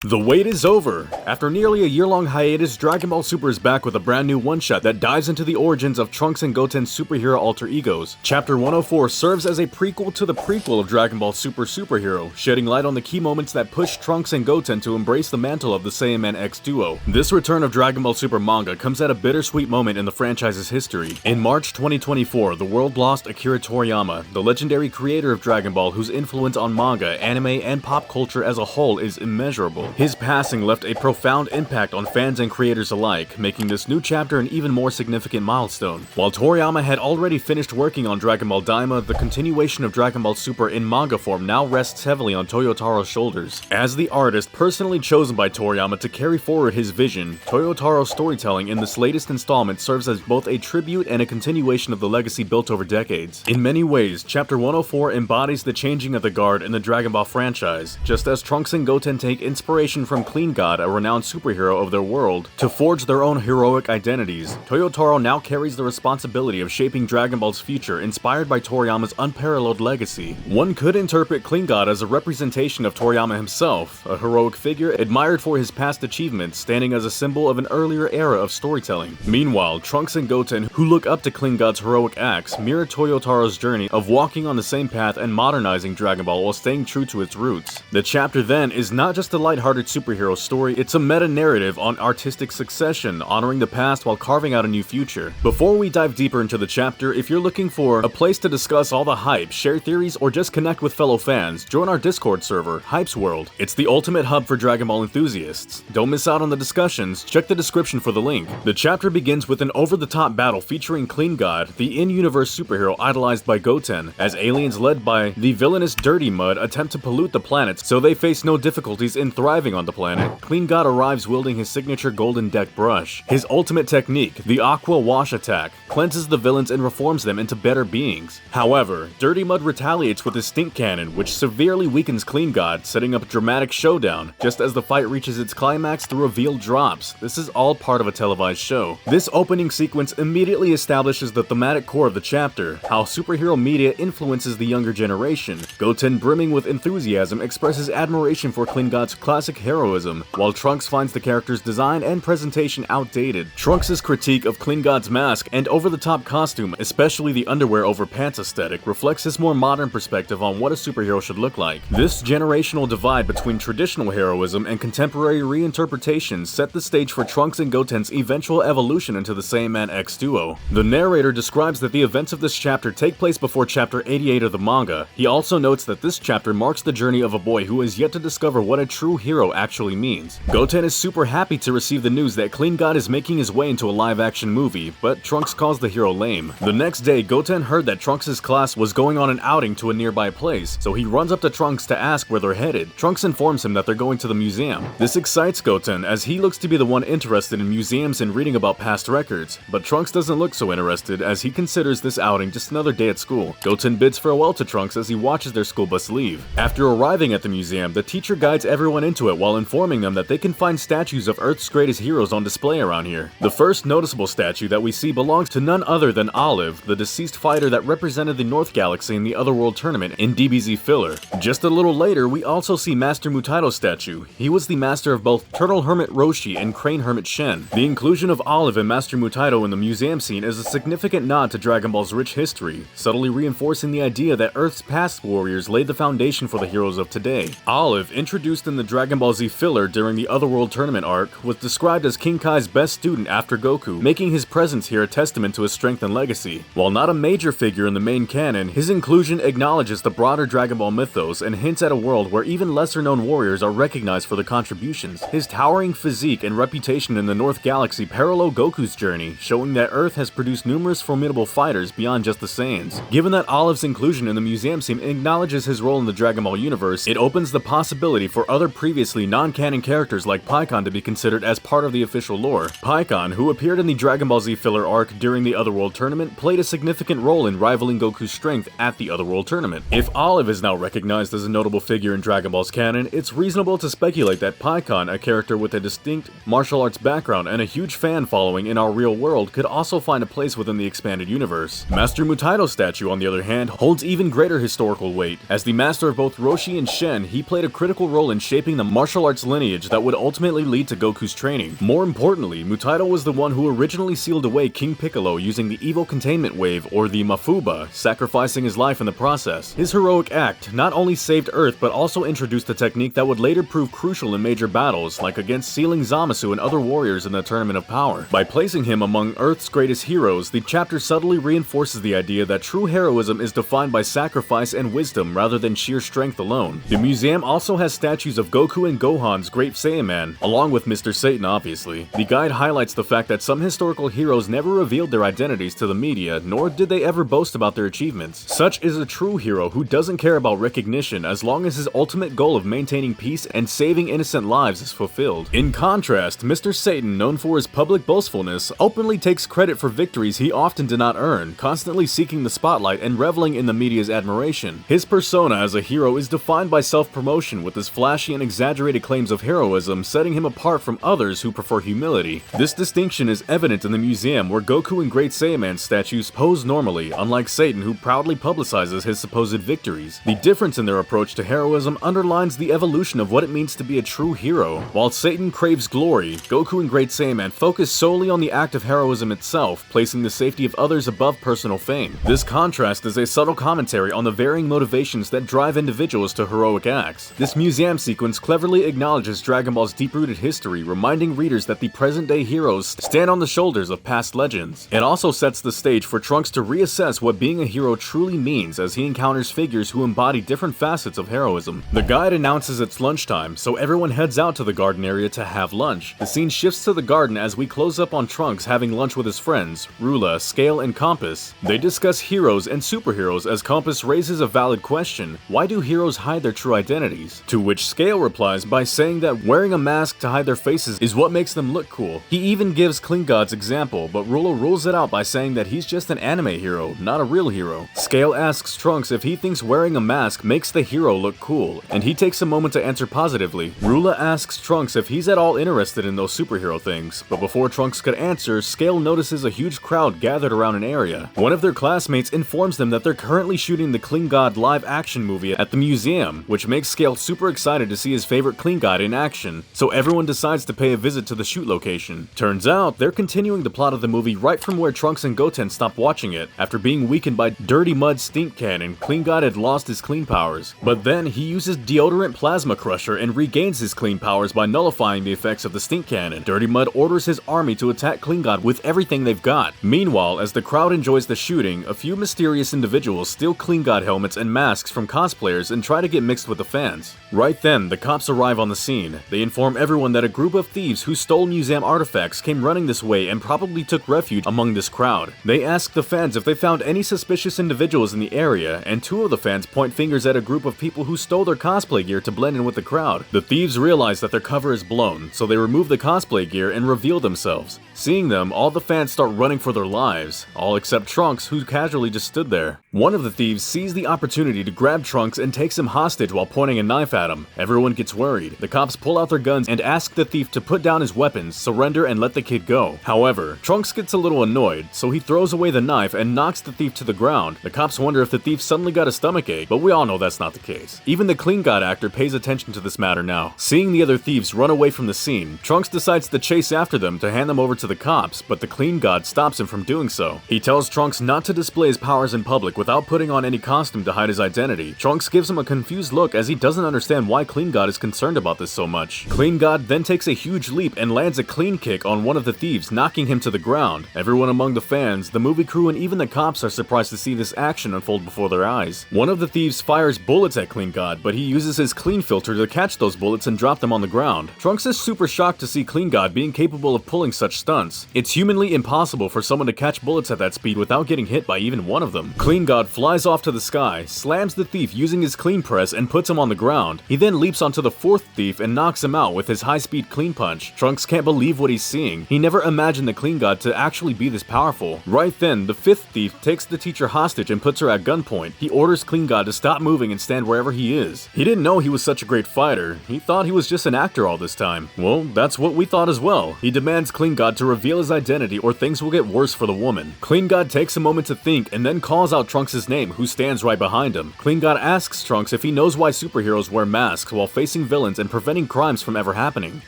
The wait is over! After nearly a year-long hiatus, Dragon Ball Super is back with a brand new one-shot that dives into the origins of Trunks and Goten's superhero alter egos. Chapter 104 serves as a prequel to the prequel of Dragon Ball Super Superhero, shedding light on the key moments that pushed Trunks and Goten to embrace the mantle of the Saiyaman X duo. This return of Dragon Ball Super manga comes at a bittersweet moment in the franchise's history. In March 2024, the world lost Akira Toriyama, the legendary creator of Dragon Ball whose influence on manga, anime, and pop culture as a whole is immeasurable. His passing left a profound impact on fans and creators alike, making this new chapter an even more significant milestone. While Toriyama had already finished working on Dragon Ball Daima, the continuation of Dragon Ball Super in manga form now rests heavily on Toyotaro's shoulders. As the artist personally chosen by Toriyama to carry forward his vision, Toyotaro's storytelling in this latest installment serves as both a tribute and a continuation of the legacy built over decades. In many ways, Chapter 104 embodies the changing of the guard in the Dragon Ball franchise, just as Trunks and Goten take inspiration from Clean God, a renowned superhero of their world, to forge their own heroic identities. Toyotaro now carries the responsibility of shaping Dragon Ball's future, inspired by Toriyama's unparalleled legacy. One could interpret Clean God as a representation of Toriyama himself, a heroic figure admired for his past achievements, standing as a symbol of an earlier era of storytelling. Meanwhile, Trunks and Goten, who look up to Clean God's heroic acts, mirror Toyotaro's journey of walking on the same path and modernizing Dragon Ball while staying true to its roots. The chapter then is not just a lighthearted superhero story, it's a meta-narrative on artistic succession, honoring the past while carving out a new future. Before we dive deeper into the chapter, if you're looking for a place to discuss all the hype, share theories, or just connect with fellow fans, join our Discord server, Hype's World. It's the ultimate hub for Dragon Ball enthusiasts. Don't miss out on the discussions, check the description for the link. The chapter begins with an over-the-top battle featuring Clean God, the in-universe superhero idolized by Goten, as aliens led by the villainous Dirty Mud attempt to pollute the planet so they face no difficulties in thriving on the planet. Clean God arrives wielding his signature golden deck brush. His ultimate technique, the Aqua Wash attack, cleanses the villains and reforms them into better beings. However, Dirty Mud retaliates with his stink cannon, which severely weakens Clean God, setting up a dramatic showdown. Just as the fight reaches its climax, the reveal drops. This is all part of a televised show. This opening sequence immediately establishes the thematic core of the chapter, how superhero media influences the younger generation. Goten, brimming with enthusiasm, expresses admiration for Clean God's classic heroism, while Trunks finds the character's design and presentation outdated. Trunks' critique of Clean God's mask and over-the-top costume, especially the underwear over pants aesthetic, reflects his more modern perspective on what a superhero should look like. This generational divide between traditional heroism and contemporary reinterpretations set the stage for Trunks and Goten's eventual evolution into the Saiyaman X duo. The narrator describes that the events of this chapter take place before chapter 88 of the manga. He also notes that this chapter marks the journey of a boy who is yet to discover what a true hero actually means. Goten is super happy to receive the news that Clean God is making his way into a live-action movie, but Trunks calls the hero lame. The next day, Goten heard that Trunks' class was going on an outing to a nearby place, so he runs up to Trunks to ask where they're headed. Trunks informs him that they're going to the museum. This excites Goten, as he looks to be the one interested in museums and reading about past records, but Trunks doesn't look so interested, as he considers this outing just another day at school. Goten bids farewell to Trunks as he watches their school bus leave. After arriving at the museum, the teacher guides everyone into it while informing them that they can find statues of Earth's greatest heroes on display around here. The first noticeable statue that we see belongs to none other than Olive, the deceased fighter that represented the North Galaxy in the Otherworld tournament in DBZ filler. Just a little later, we also see Master Mutaito's statue. He was the master of both Turtle Hermit Roshi and Crane Hermit Shen. The inclusion of Olive and Master Mutaito in the museum scene is a significant nod to Dragon Ball's rich history, subtly reinforcing the idea that Earth's past warriors laid the foundation for the heroes of today. Olive, introduced in the Dragon Ball Z filler during the Otherworld tournament arc, was described as King Kai's best student after Goku, making his presence here a testament to his strength and legacy. While not a major figure in the main canon, his inclusion acknowledges the broader Dragon Ball mythos and hints at a world where even lesser-known warriors are recognized for their contributions. His towering physique and reputation in the North Galaxy parallel Goku's journey, showing that Earth has produced numerous formidable fighters beyond just the Saiyans. Given that Olive's inclusion in the museum scene acknowledges his role in the Dragon Ball universe, it opens the possibility for other previously non-canon characters like Pikkon to be considered as part of the official lore. Pikkon, who appeared in the Dragon Ball Z filler arc during the Otherworld tournament, played a significant role in rivaling Goku's strength at the Otherworld tournament. If Olive is now recognized as a notable figure in Dragon Ball's canon, it's reasonable to speculate that Pikkon, a character with a distinct martial arts background and a huge fan following in our real world, could also find a place within the expanded universe. Master Mutaito's statue, on the other hand, holds even greater historical weight. As the master of both Roshi and Shen, he played a critical role in shaping the martial arts lineage that would ultimately lead to Goku's training. More importantly, Mutaito was the one who originally sealed away King Piccolo using the evil containment wave, or the Mafuba, sacrificing his life in the process. His heroic act not only saved Earth but also introduced a technique that would later prove crucial in major battles, like against sealing Zamasu and other warriors in the Tournament of Power. By placing him among Earth's greatest heroes, the chapter subtly reinforces the idea that true heroism is defined by sacrifice and wisdom rather than sheer strength alone. The museum also has statues of Goku and Gohan's Great Saiyaman, along with Mr. Satan obviously. The guide highlights the fact that some historical heroes never revealed their identities to the media, nor did they ever boast about their achievements. Such is a true hero who doesn't care about recognition as long as his ultimate goal of maintaining peace and saving innocent lives is fulfilled. In contrast, Mr. Satan, known for his public boastfulness, openly takes credit for victories he often did not earn, constantly seeking the spotlight and reveling in the media's admiration. His persona as a hero is defined by self-promotion, with his flashy and exaggerated claims of heroism setting him apart from others who prefer humility. This distinction is evident in the museum, where Goku and Great Saiyaman statues pose normally, unlike Satan, who proudly publicizes his supposed victories. The difference in their approach to heroism underlines the evolution of what it means to be a true hero. While Satan craves glory, Goku and Great Saiyaman focus solely on the act of heroism itself, placing the safety of others above personal fame. This contrast is a subtle commentary on the varying motivations that drive individuals to heroic acts. This museum sequence cleverly acknowledges Dragon Ball's deep-rooted history, reminding readers that the present-day heroes stand on the shoulders of past legends. It also sets the stage for Trunks to reassess what being a hero truly means as he encounters figures who embody different facets of heroism. The guide announces it's lunchtime, so everyone heads out to the garden area to have lunch. The scene shifts to the garden as we close up on Trunks having lunch with his friends, Rula, Scale, and Compass. They discuss heroes and superheroes as Compass raises a valid question: why do heroes hide their true identities? To which Scale replies by saying that wearing a mask to hide their faces is what makes them look cool. He even gives Klingod's example, but Rula rules it out by saying that he's just an anime hero, not a real hero. Scale asks Trunks if he thinks wearing a mask makes the hero look cool, and he takes a moment to answer positively. Rula asks Trunks if he's at all interested in those superhero things, but before Trunks could answer, Scale notices a huge crowd gathered around an area. One of their classmates informs them that they're currently shooting the Klingod live-action movie at the museum, which makes Scale super excited to see his favorite Klingod in action, so everyone decides to pay a visit to the shoot location. Turns out, they're continuing the plot of the movie right from where Trunks and Goten stopped watching it. After being weakened by Dirty Mud's stink cannon, Klingod had lost his clean powers. But then, he uses Deodorant Plasma Crusher and regains his clean powers by nullifying the effects of the stink cannon. Dirty Mud orders his army to attack Klingod with everything they've got. Meanwhile, as the crowd enjoys the shooting, a few mysterious individuals steal Klingod helmets and masks from cosplayers and try to get mixed with the fans. Right then, the cops arrive on the scene. They inform everyone that a group of thieves who stole museum artifacts came running this way and probably took refuge among this crowd. They ask the fans if they found any suspicious individuals in the area, and two of the fans point fingers at a group of people who stole their cosplay gear to blend in with the crowd. The thieves realize that their cover is blown, so they remove the cosplay gear and reveal themselves. Seeing them, all the fans start running for their lives, all except Trunks, who casually just stood there. One of the thieves sees the opportunity to grab Trunks and takes him hostage while pointing a knife at him. Everyone gets worried. The cops pull out their guns and ask the thief to put down his weapons, surrender, and let the kid go. However, Trunks gets a little annoyed, so he throws away the knife and knocks the thief to the ground. The cops wonder if the thief suddenly got a stomachache, but we all know that's not the case. Even the Klingod actor pays attention to this matter now. Seeing the other thieves run away from the scene, Trunks decides to chase after them to hand them over to the cops, but the Klingod stops him from doing so. He tells Trunks not to display his powers in public without putting on any costume to hide his identity. Trunks gives him a confused look as he doesn't understand why Klingod is concerned about this so much. Klingod then takes a huge leap and lands a clean kick on one of the thieves, knocking him to the ground. Everyone among the fans, the movie crew, and even the cops are surprised to see this action unfold before their eyes. One of the thieves fires bullets at Klingod, but he uses his clean filter to catch those bullets and drop them on the ground. Trunks is super shocked to see Klingod being capable of pulling such stunts. It's humanly impossible for someone to catch bullets at that speed without getting hit by even one of them. Klingod flies off to the sky, slams the thief using his clean press, and puts him on the ground. He then leaps onto the fourth thief and knocks him out with his high-speed clean punch. Trunks can't believe what he's seeing. He never imagined the Klingod to actually be this powerful. Right then, the fifth thief takes the teacher hostage and puts her at gunpoint. He orders Klingod to stop moving and stand wherever he is. He didn't know he was such a great fighter. He thought he was just an actor all this time. Well, that's what we thought as well. He demands Klingod to reveal his identity or things will get worse for the woman. Klingod takes a moment to think and then calls out Trunks' name, who stands right behind him. Klingod asks Trunks if he knows why superheroes wear masks while facing chasing villains and preventing crimes from ever happening?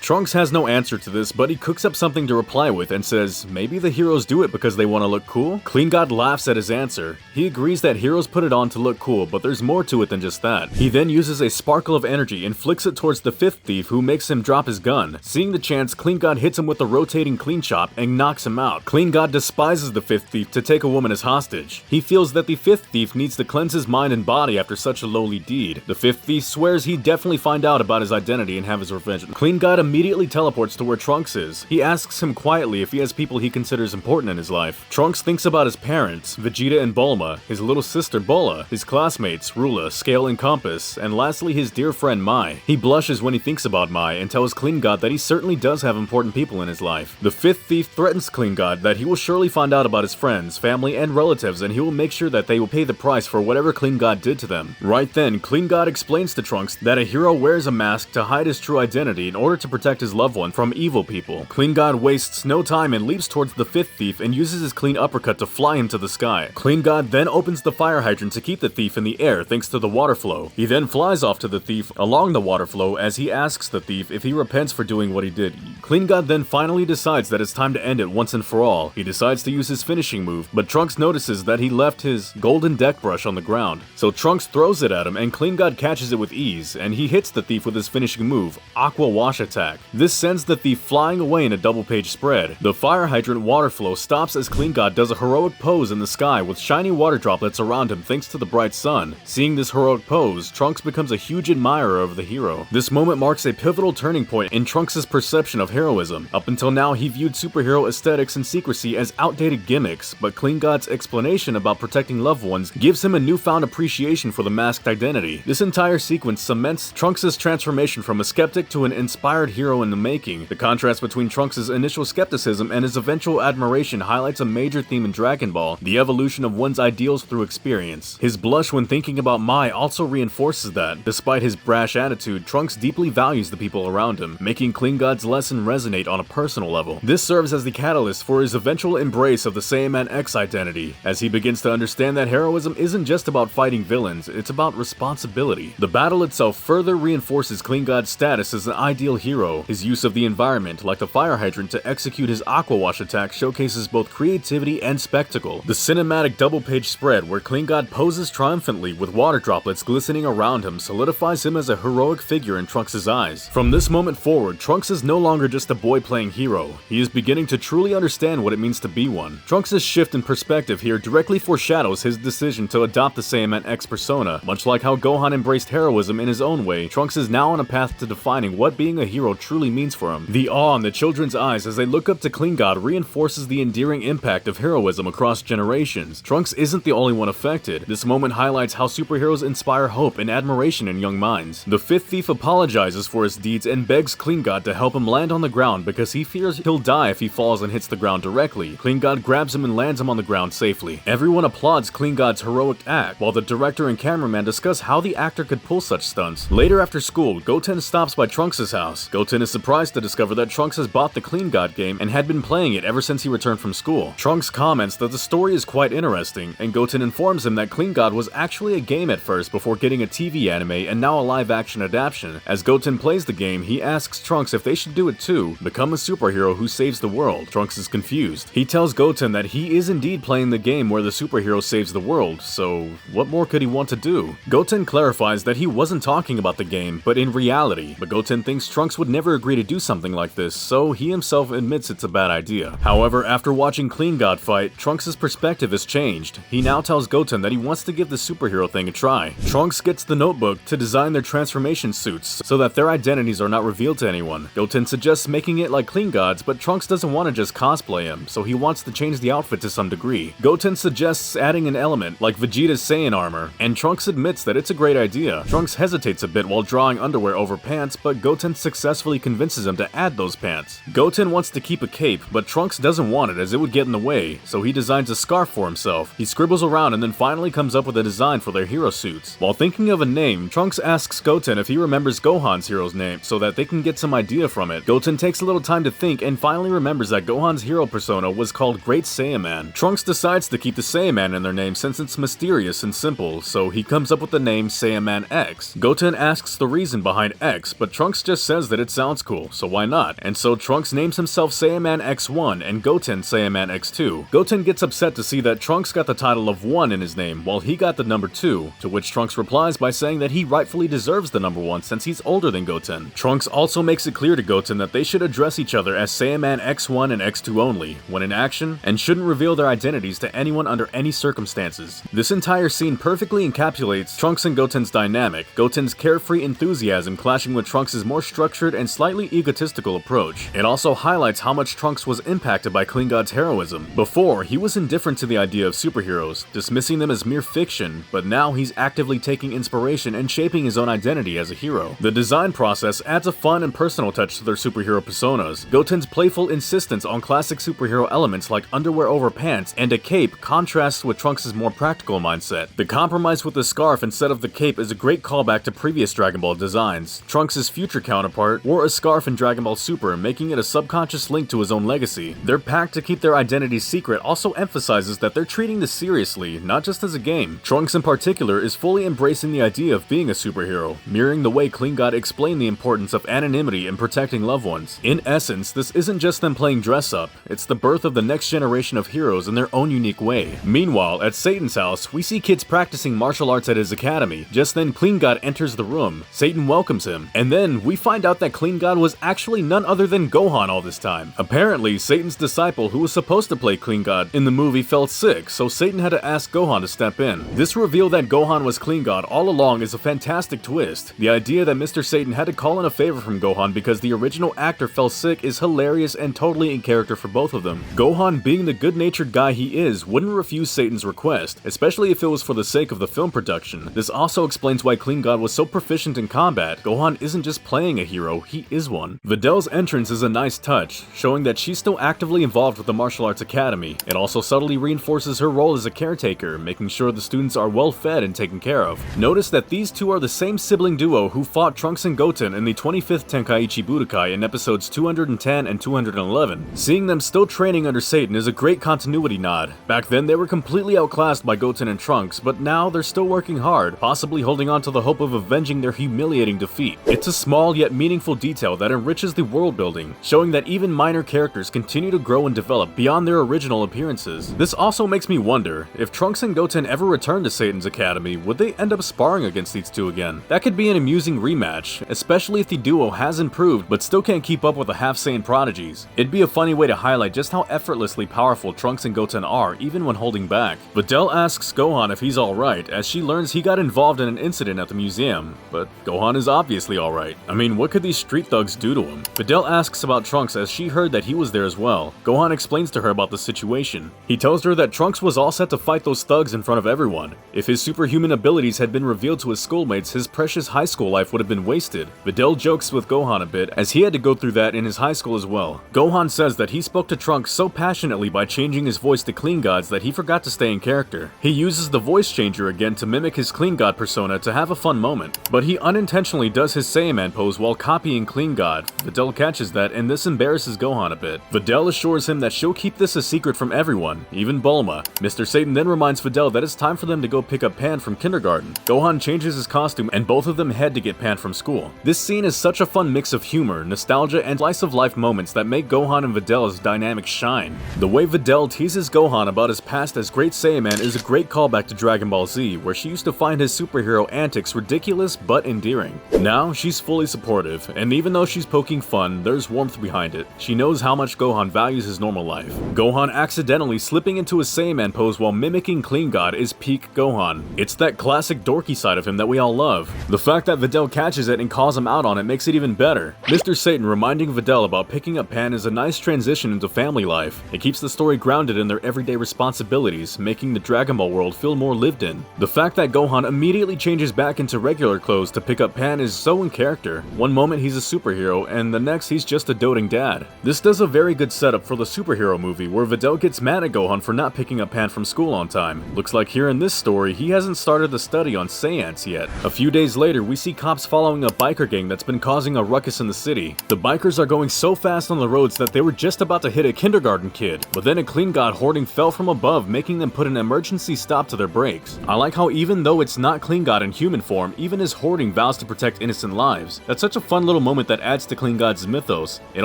Trunks has no answer to this, but he cooks up something to reply with and says, maybe the heroes do it because they want to look cool? Clean God laughs at his answer. He agrees that heroes put it on to look cool, but there's more to it than just that. He then uses a sparkle of energy and flicks it towards the fifth thief, who makes him drop his gun. Seeing the chance, Clean God hits him with the rotating clean chop and knocks him out. Clean God despises the fifth thief to take a woman as hostage. He feels that the fifth thief needs to cleanse his mind and body after such a lowly deed. The fifth thief swears he'd definitely find out about his identity and have his revenge. Clean God immediately teleports to where Trunks is. He asks him quietly if he has people he considers important in his life. Trunks thinks about his parents, Vegeta and Bulma, his little sister Bola, his classmates, Rula, Scale and Compass, and lastly his dear friend Mai. He blushes when he thinks about Mai and tells Clean God that he certainly does have important people in his life. The fifth thief threatens Clean God that he will surely find out about his friends, family, and relatives, and he will make sure that they will pay the price for whatever Clean God did to them. Right then, Clean God explains to Trunks that a hero wears a mask to hide his true identity in order to protect his loved one from evil people. Clean God wastes no time and leaps towards the fifth thief and uses his clean uppercut to fly him to the sky. Clean God then opens the fire hydrant to keep the thief in the air thanks to the water flow. He then flies off to the thief along the water flow as he asks the thief if he repents for doing what he did. Clean God then finally decides that it's time to end it once and for all. He decides to use his finishing move, but Trunks notices that he left his golden deck brush on the ground. So Trunks throws it at him and Clean God catches it with ease, and he hits the thief with his finishing move, Aqua Wash Attack. This sends the thief flying away in a double page spread. The fire hydrant water flow stops as Clean God does a heroic pose in the sky with shiny water droplets around him thanks to the bright sun. Seeing this heroic pose, Trunks becomes a huge admirer of the hero. This moment marks a pivotal turning point in Trunks' perception of heroism. Up until now, he viewed superhero aesthetics and secrecy as outdated gimmicks, but Clean God's explanation about protecting loved ones gives him a newfound appreciation for the masked identity. This entire sequence cements Trunks' transformation from a skeptic to an inspired hero in the making. The contrast between Trunks' initial skepticism and his eventual admiration highlights a major theme in Dragon Ball, the evolution of one's ideals through experience. His blush when thinking about Mai also reinforces that. Despite his brash attitude, Trunks deeply values the people around him, making Clean God's lesson resonate on a personal level. This serves as the catalyst for his eventual embrace of the Saiyaman X identity, as he begins to understand that heroism isn't just about fighting villains, it's about responsibility. The battle itself further reinforces Clean God's status as an ideal hero. His use of the environment, like the fire hydrant to execute his Aqua Wash attack, showcases both creativity and spectacle. The cinematic double-page spread where Clean God poses triumphantly with water droplets glistening around him solidifies him as a heroic figure in Trunks' eyes. From this moment forward, Trunks is no longer just a boy playing hero. He is beginning to truly understand what it means to be one. Trunks' shift in perspective here directly foreshadows his decision to adopt the Saiyaman X persona. Much like how Gohan embraced heroism in his own way, Trunks is now on a path to defining what being a hero truly means for him. The awe in the children's eyes as they look up to Clean God reinforces the endearing impact of heroism across generations. Trunks isn't the only one affected. This moment highlights how superheroes inspire hope and admiration in young minds. The fifth thief apologizes for his deeds and begs Clean God to help him land on the ground because he fears he'll die if he falls and hits the ground directly. Clean God grabs him and lands him on the ground safely. Everyone applauds Clean God's heroic act, while the director and cameraman discuss how the actor could pull such stunts. Later after school, Goten stops by Trunks' house. Goten is surprised to discover that Trunks has bought the Clean God game and had been playing it ever since he returned from school. Trunks comments that the story is quite interesting, and Goten informs him that Clean God was actually a game at first before getting a TV anime and now a live-action adaptation. As Goten plays the game, he asks Trunks if they should do it too, become a superhero who saves the world. Trunks is confused. He tells Goten that he is indeed playing the game where the superhero saves the world, so what more could he want to do? Goten clarifies that he wasn't talking about the game, but in reality, but Goten thinks Trunks would never agree to do something like this, so he himself admits it's a bad idea. However, after watching Clean God fight, Trunks' perspective has changed. He now tells Goten that he wants to give the superhero thing a try. Trunks gets the notebook to design their transformation suits so that their identities are not revealed to anyone. Goten suggests making it like Clean God's, but Trunks doesn't want to just cosplay him, so he wants to change the outfit to some degree. Goten suggests adding an element like Vegeta's Saiyan armor, and Trunks admits that it's a great idea. Trunks hesitates a bit while drawing underwear over pants, but Goten successfully convinces him to add those pants. Goten wants to keep a cape, but Trunks doesn't want it as it would get in the way, so he designs a scarf for himself. He scribbles around and then finally comes up with a design for their hero suits. While thinking of a name, Trunks asks Goten if he remembers Gohan's hero's name so that they can get some idea from it. Goten takes a little time to think and finally remembers that Gohan's hero persona was called Great Saiyaman. Trunks decides to keep the Saiyaman in their name since it's mysterious and simple, so he comes up with the name Saiyaman X. Goten asks the reason behind X, but Trunks just says that it sounds cool, so why not? And so Trunks names himself Saiyaman X1 and Goten Saiyaman X2. Goten gets upset to see that Trunks got the title of 1 in his name while he got the number 2, to which Trunks replies by saying that he rightfully deserves the number 1 since he's older than Goten. Trunks also makes it clear to Goten that they should address each other as Saiyaman X1 and X2 only, when in action, and shouldn't reveal their identities to anyone under any circumstances. This entire scene perfectly encapsulates Trunks and Goten's dynamic, Goten's carefree enthusiasm clashing with Trunks' more structured and slightly egotistical approach. It also highlights how much Trunks was impacted by Klingod's heroism. Before, he was indifferent to the idea of superheroes, dismissing them as mere fiction, but now he's actively taking inspiration and shaping his own identity as a hero. The design process adds a fun and personal touch to their superhero personas. Goten's playful insistence on classic superhero elements like underwear over pants and a cape contrasts with Trunks' more practical mindset. The compromise with the scarf instead of the cape is a great callback to previous Dragon Ball designs. Trunks' future counterpart wore a scarf in Dragon Ball Super, making it a subconscious link to his own legacy. Their pact to keep their identities secret also emphasizes that they're treating this seriously, not just as a game. Trunks in particular is fully embracing the idea of being a superhero, mirroring the way Klingod explained the importance of anonymity and protecting loved ones. In essence, this isn't just them playing dress up, it's the birth of the next generation of heroes in their own unique way. Meanwhile, at Satan's house, we see kids practicing martial arts at his academy. Just then, Klingod enters the room. Satan welcomes him, and then we find out that Klingod was actually none other than Gohan all this time. Apparently, Satan's disciple who was supposed to play Klingod in the movie fell sick, so Satan had to ask Gohan to step in. This reveal that Gohan was Klingod all along is a fantastic twist. The idea that Mr. Satan had to call in a favor from Gohan because the original actor fell sick is hilarious and totally in character for both of them. Gohan, being the good-natured guy he is, wouldn't refuse Satan's request, especially if it was for the sake of the film production. This also explains why Klingod was so proficient in combat. Gohan isn't just playing a hero, he is one. Videl's entrance is a nice touch, showing that she's still actively involved with the martial arts academy. It also subtly reinforces her role as a caretaker, making sure the students are well fed and taken care of. Notice that these two are the same sibling duo who fought Trunks and Goten in the 25th Tenkaichi Budokai in episodes 210 and 211. Seeing them still training under Satan is a great continuity nod. Back then they were completely outclassed by Goten and Trunks, but now they're still working hard, possibly holding on to the hope of avenging their humiliating defeat. It's a small yet meaningful detail that enriches the world building, showing that even minor characters continue to grow and develop beyond their original appearances. This also makes me wonder, if Trunks and Goten ever return to Satan's academy, would they end up sparring against these two again? That could be an amusing rematch, especially if the duo has improved but still can't keep up with the half-sane prodigies. It'd be a funny way to highlight just how effortlessly powerful Trunks and Goten are, even when holding back. Videl asks Gohan if he's alright, as she learns he got involved in an incident at the museum, but Gohan is obviously alright. I mean, what could these street thugs do to him? Videl asks about Trunks as she heard that he was there as well. Gohan explains to her about the situation. He tells her that Trunks was all set to fight those thugs in front of everyone. If his superhuman abilities had been revealed to his schoolmates, his precious high school life would have been wasted. Videl jokes with Gohan a bit, as he had to go through that in his high school as well. Gohan says that he spoke to Trunks so passionately by changing his voice to Klingod's that he forgot to stay in character. He uses the voice changer again to mimic his Klingod persona to have a fun moment, but he unintentionally does his Saiyaman pose while copying Klingod. Videl catches that, and this embarrasses Gohan a bit. Videl assures him that she'll keep this a secret from everyone, even Bulma. Mr. Satan then reminds Videl that it's time for them to go pick up Pan from kindergarten. Gohan changes his costume and both of them head to get Pan from school. This scene is such a fun mix of humor, nostalgia, and slice-of-life moments that make Gohan and Videl's dynamic shine. The way Videl teases Gohan about his past as Great Saiyaman is a great callback to Dragon Ball Z, where she used to find his superhero antics ridiculous but endearing. Now, she's fully supportive, and even though she's poking fun, there's warmth behind it. She knows how much Gohan values his normal life. Gohan accidentally slipping into a Saiyaman pose while mimicking Klingod is peak Gohan. It's that classic dorky side of him that we all love. The fact that Videl catches it and calls him out on it makes it even better. Mr. Satan reminding Videl about picking up Pan is a nice transition into family life. It keeps the story grounded in their everyday responsibilities, making the Dragon Ball world feel more lived in. The fact that Gohan immediately changes back into regular clothes to pick up Pan is so in character. One moment he's a superhero, and the next he's just a doting dad. This does a very good setup for the superhero movie, where Videl gets mad at Gohan for not picking up Pan from school on time. Looks like here in this story, he hasn't started the study on Saiyans yet. A few days later, we see cops following a biker gang that's been causing a ruckus in the city. The bikers are going so fast on the roads that they were just about to hit a kindergarten kid, but then a Klingod hoarding fell from above, making them put an emergency stop to their brakes. I like how even though it's not Klingod in human form, even his hoarding vows to protect innocent lives. That's such a fun little moment that adds to Clean God's mythos. It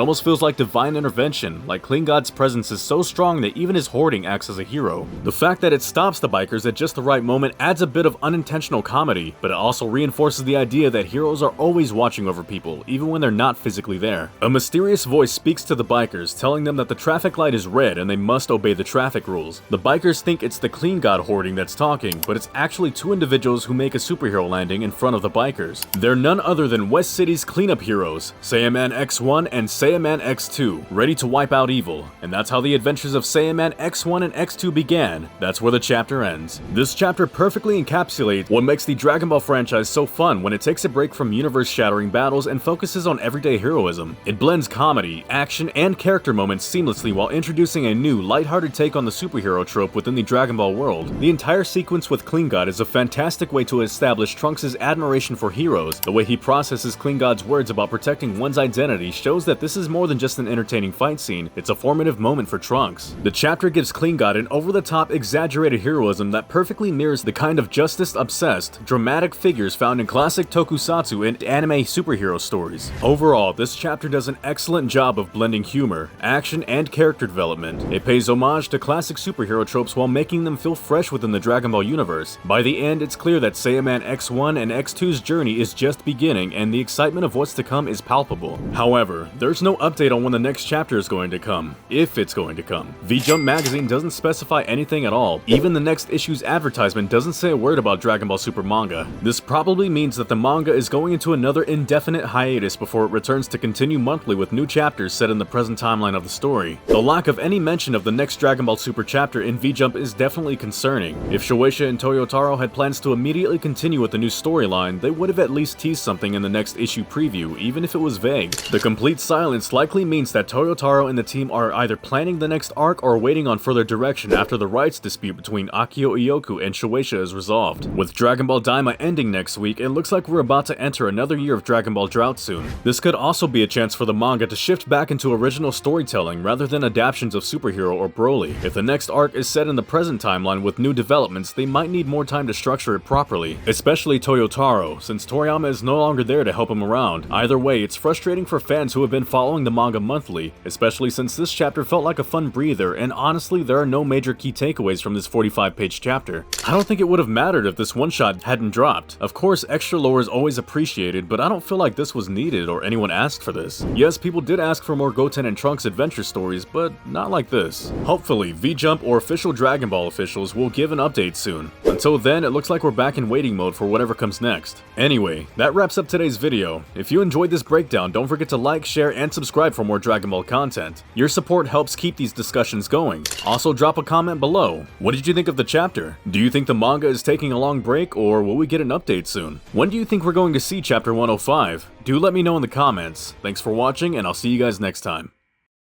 almost feels like divine intervention, like Clean God's presence is so strong that even his hoarding acts as a hero. The fact that it stops the bikers at just the right moment adds a bit of unintentional comedy, but it also reinforces the idea that heroes are always watching over people, even when they're not physically there. A mysterious voice speaks to the bikers, telling them that the traffic light is red and they must obey the traffic rules. The bikers think it's the Clean God hoarding that's talking, but it's actually two individuals who make a superhero landing in front of the bikers. They're none other than West City's cleanup heroes, Saiyaman X1 and Saiyaman X2, ready to wipe out evil. And that's how the adventures of Saiyaman X1 and X2 began. That's where the chapter ends. This chapter perfectly encapsulates what makes the Dragon Ball franchise so fun when it takes a break from universe-shattering battles and focuses on everyday heroism. It blends comedy, action, and character moments seamlessly while introducing a new, lighthearted take on the superhero trope within the Dragon Ball world. The entire sequence with Clean God is a fantastic way to establish Trunks' admiration for heroes. The way he processes Clean God's words about protecting one's identity shows that this is more than just an entertaining fight scene, it's a formative moment for Trunks. The chapter gives Clean God an over-the-top, exaggerated heroism that perfectly mirrors the kind of justice-obsessed, dramatic figures found in classic tokusatsu and anime superhero stories. Overall, this chapter does an excellent job of blending humor, action, and character development. It pays homage to classic superhero tropes while making them feel fresh within the Dragon Ball universe. By the end, it's clear that Saiyaman X1 and X2's journey is just beginning, and the excitement of what's to come is palpable. However, there's no update on when the next chapter is going to come, if it's going to come. V-Jump magazine doesn't specify anything at all. Even the next issue's advertisement doesn't say a word about Dragon Ball Super manga. This probably means that the manga is going into another indefinite hiatus before it returns to continue monthly with new chapters set in the present timeline of the story. The lack of any mention of the next Dragon Ball Super chapter in V-Jump is definitely concerning. If Shueisha and Toyotaro had plans to immediately continue with the new storyline, they would have at least teased something in the next issue preview, even if it was vague. The complete silence likely means that Toyotaro and the team are either planning the next arc or waiting on further direction after the rights dispute between Akio Ioku and Shueisha is resolved. With Dragon Ball Daima ending next week, it looks like we're about to enter another year of Dragon Ball drought soon. This could also be a chance for the manga to shift back into original storytelling rather than adaptations of Superhero or Broly. If the next arc is set in the present timeline with new developments, they might need more time to structure it properly, especially Toyotaro, since Toriyama is no longer there to help him around. Either way, it's frustrating for fans who have been following the manga monthly, especially since this chapter felt like a fun breather, and honestly, there are no major key takeaways from this 45-page chapter. I don't think it would have mattered if this one-shot hadn't dropped. Of course, extra lore is always appreciated, but I don't feel like this was needed or anyone asked for this. Yes, people did ask for more Goten and Trunks adventure stories, but not like this. Hopefully, V-Jump or official Dragon Ball officials will give an update soon. Until then, it looks like we're back in waiting mode for whatever comes next. Anyway, that wraps up today's video. If you enjoyed this breakdown, don't forget to like, share, and subscribe for more Dragon Ball content. Your support helps keep these discussions going. Also, drop a comment below. What did you think of the chapter? Do you think the manga is taking a long break, or will we get an update soon? When do you think we're going to see chapter 105? Do let me know in the comments. Thanks for watching, and I'll see you guys next time.